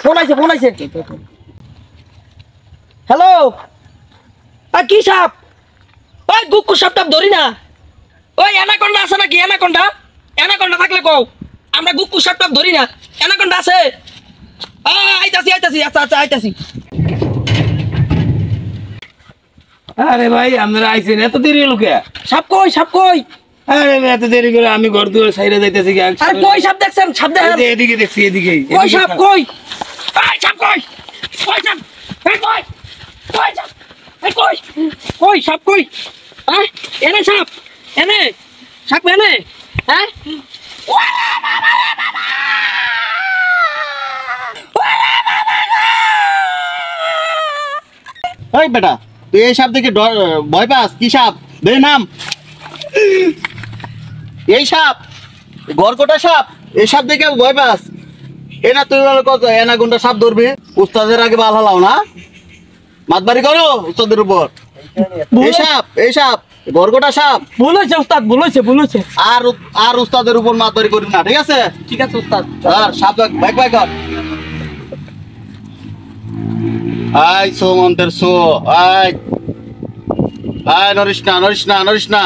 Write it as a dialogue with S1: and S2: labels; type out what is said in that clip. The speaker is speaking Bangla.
S1: ফোন আইছে হ্যালো কি সাপ ওই গুক্কু সাপটা ধরি না ওই অ্যানাকন্ডা আছে নাকি অ্যানাকন্ডা থাকলে কও আমরা গুক্কু সাপটা ধরি না অ্যানাকন্ডা আছে আইতাছি আচ্ছা আইতাছি
S2: আরে ভাই আপনারা আইছেন এত দেরি হলো কে?
S1: সাপ কই
S2: আরে এত দেরি করে আমি ঘর দুয়ার সাইডে যাইতেছি কি?
S1: আরে কই সাপ দেখছেন সাপ দেখেন
S2: এদিকে দেখছি এদিকে
S1: কই সাপ কই এই সাপ কই সাপ এই সাপ কই সাপ কই এনে সাপ এনে হ্যাঁ
S3: ওই বেটা তুই এই সাপ দেখে ভয় পাস? কি সাপ? দে নাম। এই সাপ গরকটা সাপ, এই সাপ দেখে ভয় পাস? এনা তুই কত এনাগুন্ডা সাপ ধরবি? উস্তাদের আগে বাল হালাও না, মাতবাড়ি করো উস্তাদের উপর। এই সাপ গরকটা সাপ।
S1: ভুল হয়েছে উস্তাদ ভুল হয়েছে
S3: আর উস্তাদের উপর মাতবাড়ি করিস না, ঠিক আছে?
S1: ঠিক আছে উস্তাদ
S3: আর সাপ বাইক কর। আয় সো মন্তের সো আয় নরিস না